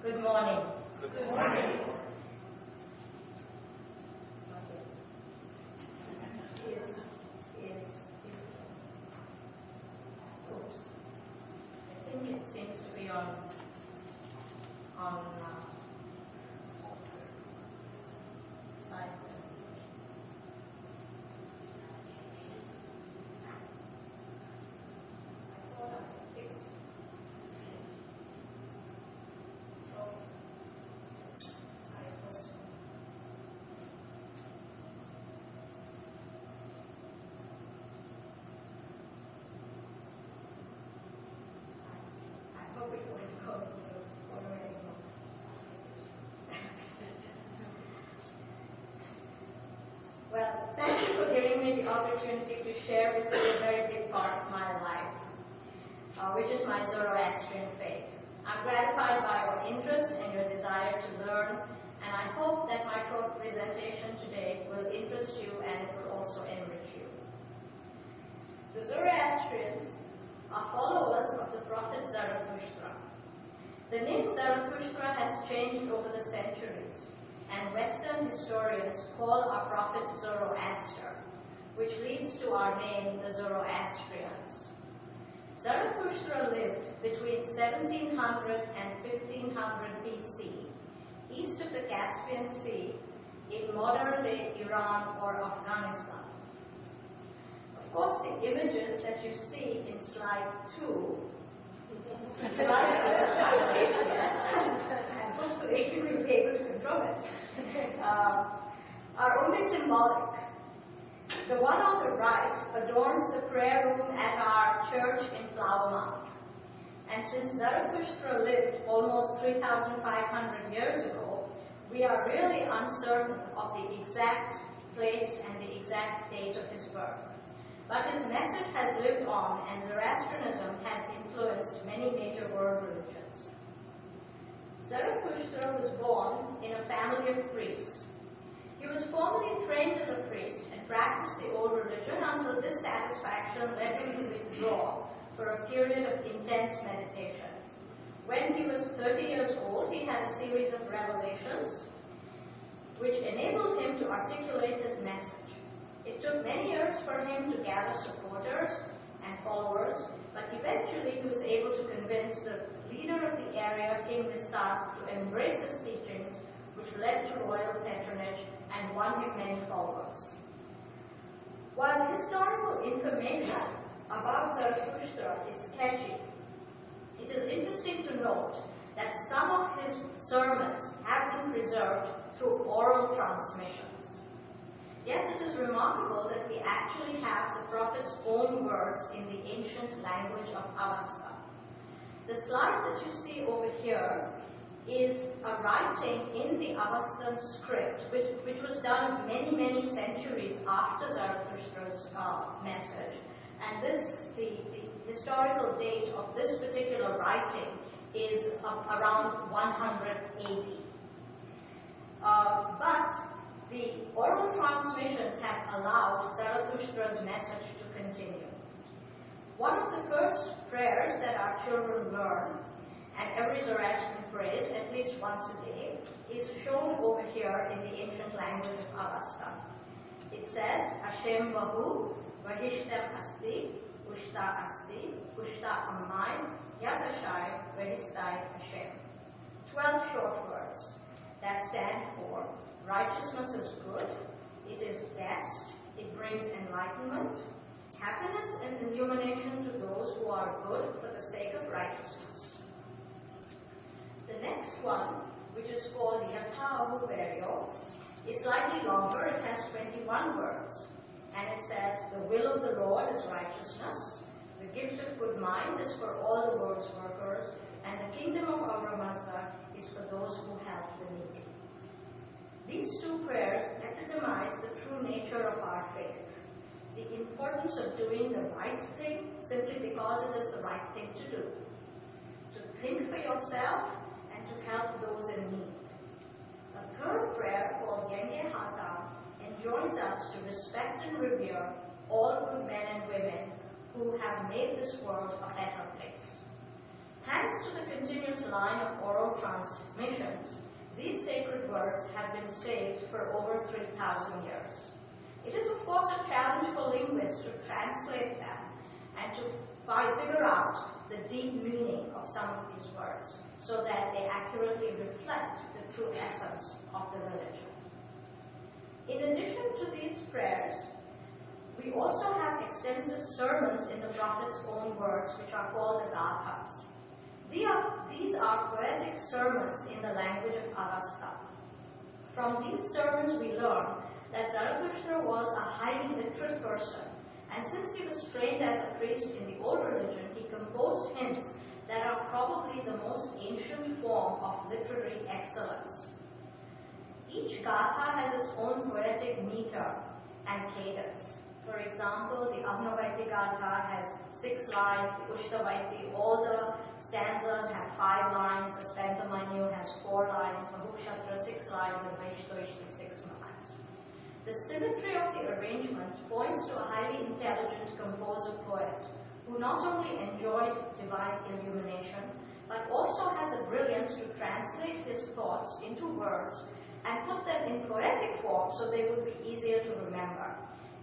Good morning. Good morning. Oops. I think it seems to be on slide presentation. I thought I had fixed it. Oh. I hope so. I hope it was going to already go. Well, thank you for giving me the opportunity to share with you a very big part of my life, which is my Zoroastrian faith. I'm gratified by your interest and your desire to learn, and I hope that my short presentation today will interest you and it will also enrich you. The Zoroastrians are followers of the prophet Zarathustra. The name Zarathustra has changed over the centuries, and Western historians call our prophet Zoroaster, which leads to our name, the Zoroastrians. Zarathustra lived between 1700 and 1500 BC, east of the Caspian Sea, in modern-day Iran or Afghanistan. Of course, the images that you see in slide 2, and hopefully you will be able to control it, are only symbolic. The one on the right adorns the prayer room at our church in Flower Mound. And since Zarathustra lived almost 3,500 years ago, we are really uncertain of the exact place and the exact date of his birth. But his message has lived on, and Zoroastrianism has influenced many major world religions. Zarathustra was born in a family of priests. He was formally trained as a priest and practiced the old religion until dissatisfaction led him to withdraw for a period of intense meditation. When he was 30 years old, he had a series of revelations which enabled him to articulate his message. It took many years for him to gather supporters and followers, but eventually he was able to convince the leader of the area, King Vistas, to embrace his teachings, which led to royal patronage and won him many followers. While historical information about Zarathustra is sketchy, it is interesting to note that some of his sermons have been preserved through oral transmissions. Yes, it is remarkable that we actually have the prophet's own words in the ancient language of Avesta. The slide that you see over here is a writing in the Avestan script, which was done many, many centuries after Zarathustra's message. And the historical date of this particular writing is around 180. But the oral transmissions have allowed Zarathustra's message to continue. One of the first prayers that our children learn, and every Zoroastrian prays at least once a day, is shown over here in the ancient language of Avesta. It says, Hashem Vahu, Vahishtam Asti, Ushta Asti, Ushta Ammai, Yadashai, Vahistai Hashem. 12 short words that stand for righteousness is good, it is best, it brings enlightenment, happiness and illumination to those who are good for the sake of righteousness. The next one, which is called Yatha Ahuperio, is slightly longer. It has 21 words. And it says, the will of the Lord is righteousness, the gift of good mind is for all the world's workers, and the kingdom of Aura Mazda is for those who help the needy. These two prayers epitomize the true nature of our faith, the importance of doing the right thing simply because it is the right thing to do, to think for yourself and to help those in need. A third prayer called Yenge Hata enjoins us to respect and revere all good men and women who have made this world a better place. Thanks to the continuous line of oral transmissions, these sacred words have been saved for over 3,000 years. It is, of course, a challenge for linguists to translate them and to figure out the deep meaning of some of these words so that they accurately reflect the true essence of the religion. In addition to these prayers, we also have extensive sermons in the Prophet's own words, which are called the gathas. These are poetic sermons in the language of Avesta. From these sermons we learn that Zarathustra was a highly literate person, and since he was trained as a priest in the old religion, he composed hymns that are probably the most ancient form of literary excellence. Each gatha has its own poetic meter and cadence. For example, the Abhnavaiti Gatha has 6 lines, the Ushtavaiti, all the stanzas have 5 lines, the Spantamanyu has 4 lines, Mahukshatra 6 lines, and Vaishtoishti 6 lines. The symmetry of the arrangement points to a highly intelligent composer poet who not only enjoyed divine illumination, but also had the brilliance to translate his thoughts into words and put them in poetic form so they would be easier to remember,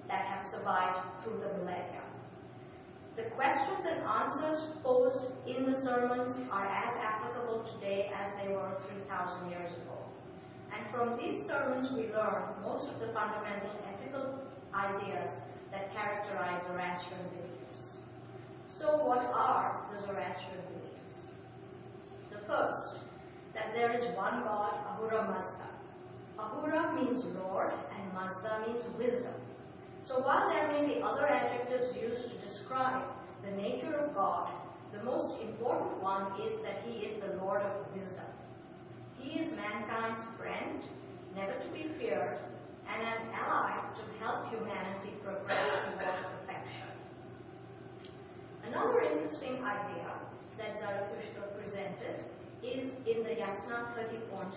that have survived through the millennia. The questions and answers posed in the sermons are as applicable today as they were 3,000 years ago. And from these sermons we learn most of the fundamental ethical ideas that characterize Zoroastrian beliefs. So what are the Zoroastrian beliefs? The first, that there is one God, Ahura Mazda. Ahura means Lord and Mazda means wisdom. So while there may be other adjectives used to describe the nature of God, the most important one is that he is the Lord of wisdom. He is mankind's friend, never to be feared, and an ally to help humanity progress toward perfection. Another interesting idea that Zarathustra presented is in the Yasna 30.2,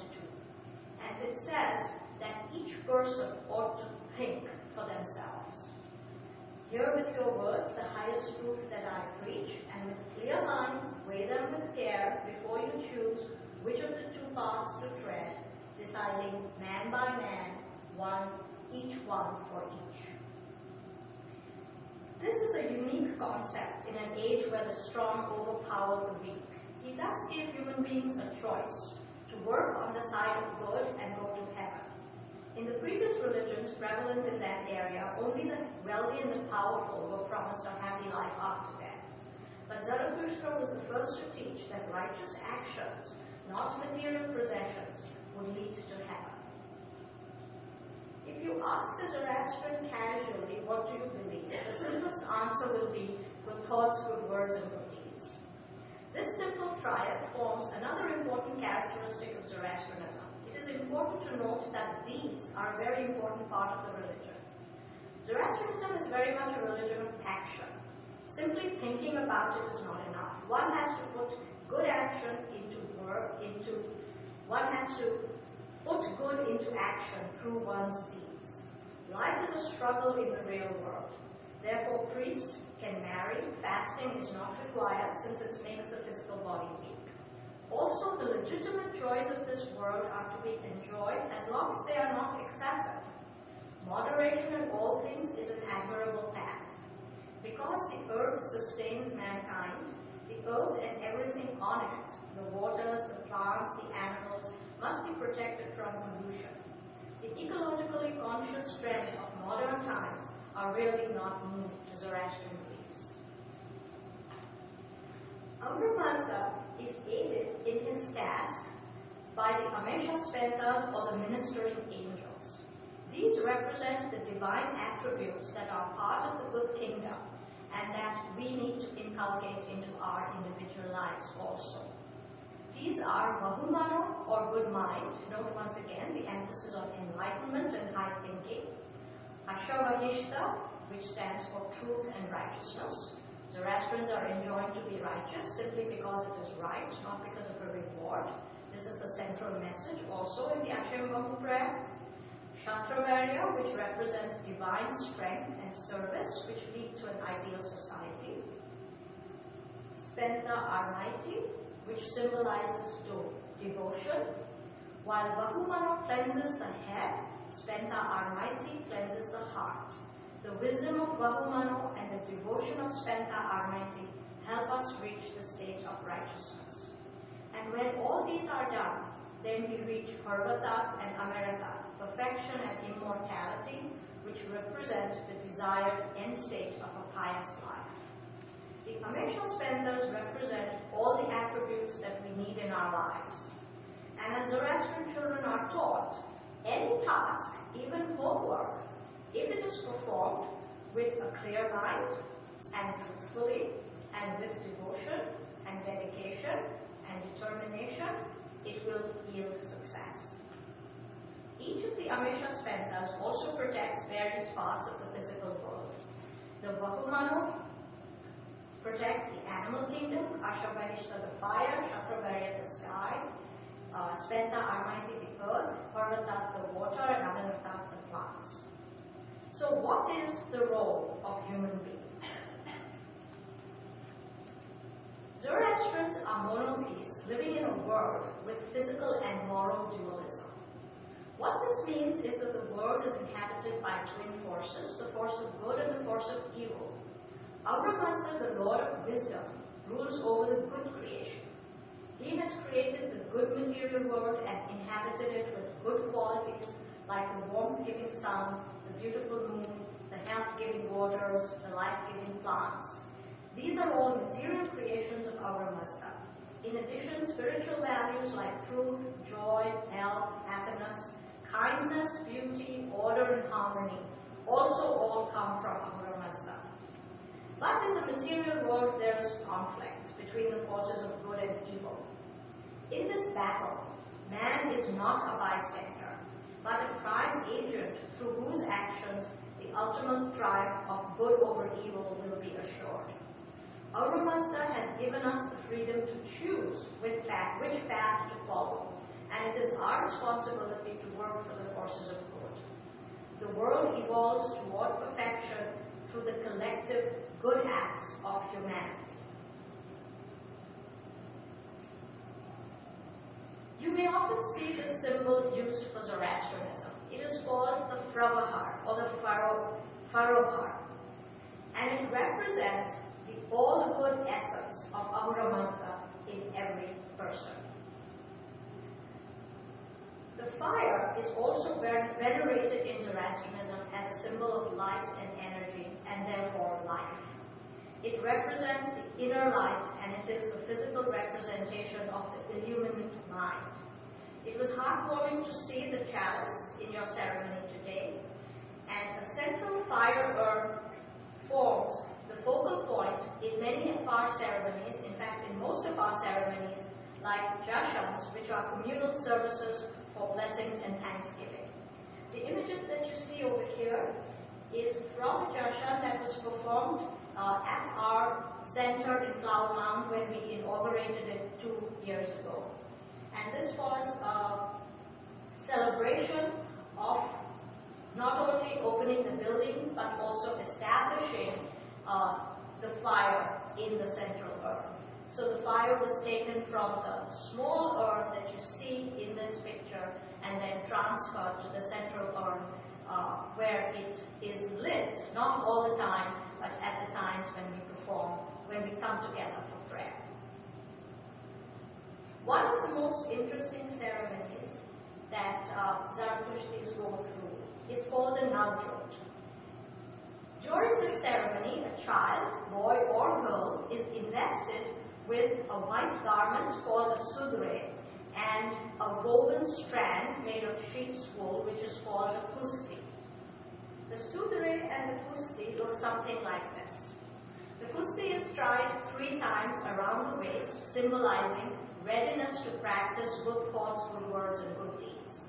and it says that each person ought to think for themselves. Hear with your words the highest truth that I preach, and with clear minds weigh them with care before you choose which of the 2 paths to tread, deciding man by man, each one for each. This is a unique concept in an age where the strong overpower the weak. He thus gave human beings a choice to work on the side of good and go to heaven. In the previous religions prevalent in that area, only the wealthy and the powerful were promised a happy life after death. But Zarathustra was the first to teach that righteous actions, not material possessions, would lead to heaven. If you ask a Zoroastrian casually, what do you believe? The simplest answer will be good thoughts, good words, and good deeds. This simple triad forms another important characteristic of Zoroastrianism. It is important to note that deeds are a very important part of the religion. Zoroastrianism is very much a religion of action. Simply thinking about it is not enough. One has to put good action into work, one has to put good into action through one's deeds. Life is a struggle in the real world. Therefore, priests can marry, fasting is not required since it makes the physical body weak. Also, the legitimate joys of this world are to be enjoyed as long as they are not excessive. Moderation in all things is an admirable path. Because the earth sustains mankind, the earth and everything on it, the waters, the plants, the animals, must be protected from pollution. The ecologically conscious trends of modern times are really not new to Zoroastrian beliefs. Ahura Mazda is aided in his task by the Amesha Spentas or the ministering angels. These represent the divine attributes that are part of the good kingdom and that we need to inculcate into our individual lives also. These are Bahumano or good mind. Note once again the emphasis on enlightenment and high thinking. Ashavahishta, which stands for truth and righteousness. Zoroastrians are enjoined to be righteous simply because it is right, not because of a reward. This is the central message also in the Ashem Bahu prayer. Kshatravarya, which represents divine strength and service, which lead to an ideal society. Spenta Armaiti, which symbolizes devotion, while Bahumano cleanses the head, Spenta Armaiti cleanses the heart. The wisdom of Bahumano and the devotion of Spenta Armaiti help us reach the state of righteousness. And when all these are done, then we reach Parvatat and Ameratat, perfection and immortality, which represent the desired end state of a pious life. The Ameshal Spentas represent all the attributes that we need in our lives. And as Zoroastrian children are taught, any task, even homework, if it is performed with a clear mind and truthfully and with devotion and dedication and determination, it will yield success. Each of the Amesha Spentas also protects various parts of the physical world. The Bahumano protects the animal kingdom, Ashavarishta the fire, Shatravarya the sky, Spenta Armaiti the earth, Parvatat the water, and Amanartat the plants. So what is the role of human beings? Zoroastrians are monotheists living in a world with physical and moral dualism. What this means is that the world is inhabited by twin forces, the force of good and the force of evil. Ahura Mazda, the Lord of Wisdom, rules over the good creation. He has created the good material world and inhabited it with good qualities like the warmth-giving sun, the beautiful moon, the health-giving waters, the life-giving plants. These are all material creations of Ahura Mazda. In addition, spiritual values like truth, joy, health, happiness, kindness, beauty, order, and harmony also all come from Ahura Mazda. But in the material world, there is conflict between the forces of good and evil. In this battle, man is not a bystander, but a prime agent through whose actions the ultimate triumph of good over evil will be assured. Ahura Mazda has given us the freedom to choose which path to follow, and it is our responsibility to work for the forces of good. The world evolves toward perfection through the collective good acts of humanity. You may often see this symbol used for Zoroastrianism. It is called the Pravahar or the Farohar, and it represents the all-good essence of Ahura Mazda in every person. The fire is also venerated in Zoroastrianism as a symbol of light and energy, and therefore life. It represents the inner light, and it is the physical representation of the illumined mind. It was heartwarming to see the chalice in your ceremony today, and a central fire urn forms the focal point in many of our ceremonies, in fact in most of our ceremonies, like jashans, which are communal services for blessings and thanksgiving. The images that you see over here is from a jashan that was performed at our center in Flower Mound when we inaugurated it 2 years ago. And this was a celebration of not only opening the building, but also establishing the fire in the central urn. So the fire was taken from the small urn that you see in this picture and then transferred to the central urn where it is lit, not all the time, but at the times when we perform, when we come together for prayer. One of the most interesting ceremonies that Zarathustras go through is called the Navjot. During this ceremony, a child, boy or girl, is invested with a white garment called a sudre and a woven strand made of sheep's wool, which is called a kusti. The sudre and the kusti look something like this. The kusti is tied 3 times around the waist, symbolizing readiness to practice good thoughts, good words, and good deeds.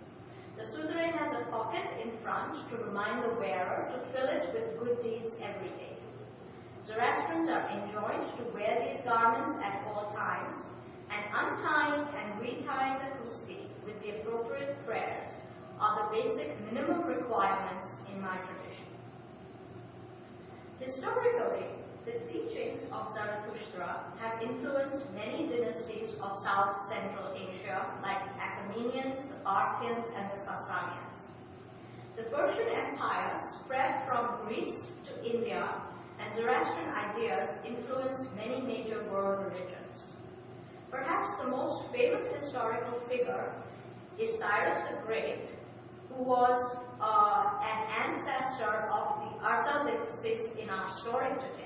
The sudre has a pocket in front to remind the wearer to fill it with good deeds every day. Zoroastrians are enjoined to wear these garments at all times, and untying and retying the kusti with the appropriate prayers are the basic minimum requirements in my tradition. Historically, The teachings of Zarathustra have influenced many dynasties of South Central Asia, like Achaemenians, the Parthians, and the Sasanians. The Persian Empire spread from Greece to India, and Zoroastrian ideas influenced many major world religions. Perhaps the most famous historical figure is Cyrus the Great, who was an ancestor of the Artaxerxes in our story today.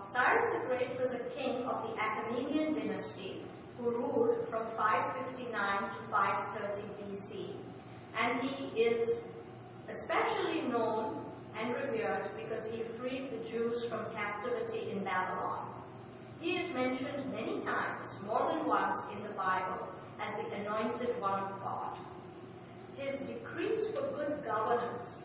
Cyrus the Great was a king of the Achaemenian dynasty who ruled from 559 to 530 BC, and he is especially known and revered because he freed the Jews from captivity in Babylon. He is mentioned many times, more than once in the Bible, as the anointed one of God. His decrees for good governance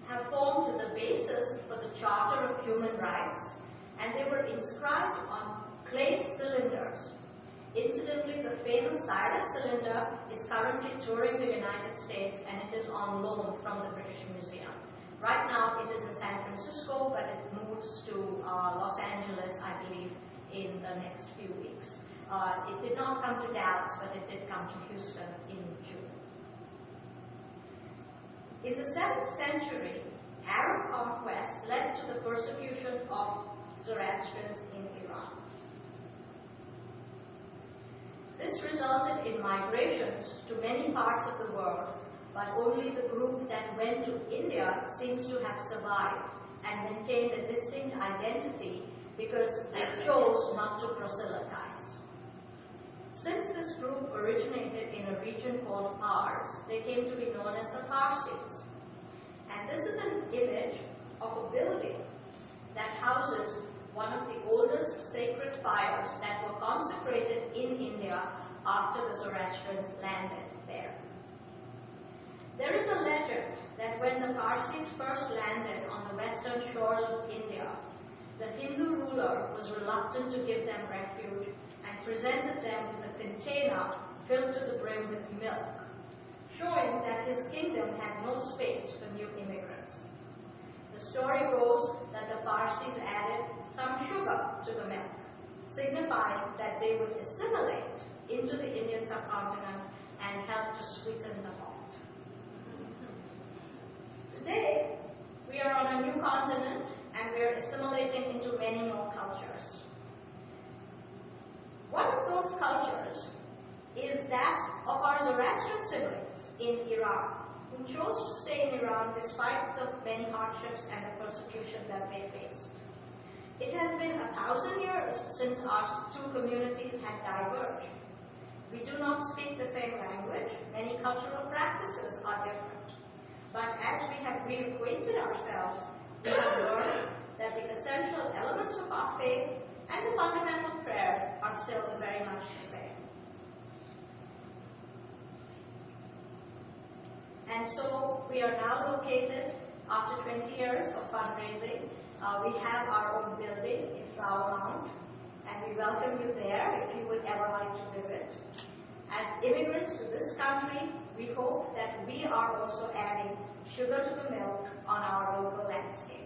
have formed the basis for the Charter of Human Rights, and they were inscribed on clay cylinders. Incidentally, the famous Cyrus cylinder is currently touring the United States, and it is on loan from the British Museum. Right now, it is in San Francisco, but it moves to Los Angeles, I believe, in the next few weeks. It did not come to Dallas, but it did come to Houston in June. In the 7th century, Arab conquest led to the persecution of Zoroastrians in Iran. This resulted in migrations to many parts of the world, but only the group that went to India seems to have survived and maintained a distinct identity because they chose not to proselytize. Since this group originated in a region called Pars, they came to be known as the Parsis. And this is an image of a building that houses one of the oldest sacred fires that were consecrated in India after the Zoroastrians landed there. There is a legend that when the Parsis first landed on the western shores of India, the Hindu ruler was reluctant to give them refuge and presented them with a container filled to the brim with milk, showing that his kingdom had no space for new immigrants. The story goes that the Parsis added some sugar to the milk, signifying that they would assimilate into the Indian subcontinent and help to sweeten the pot. Today, we are on a new continent and we are assimilating into many more cultures. One of those cultures is that of our Zoroastrian siblings in Iran, who chose to stay in Iran despite the many hardships and the persecution that they faced. It has been 1,000 years since our two communities had diverged. We do not speak the same language, many cultural practices are different. But as we have reacquainted ourselves, we have learned that the essential elements of our faith and the fundamental prayers are still very much the same. And so we are now located, after 20 years of fundraising, we have our own building in Flower Mound, and we welcome you there if you would ever like to visit. As immigrants to this country, we hope that we are also adding sugar to the milk on our local landscape.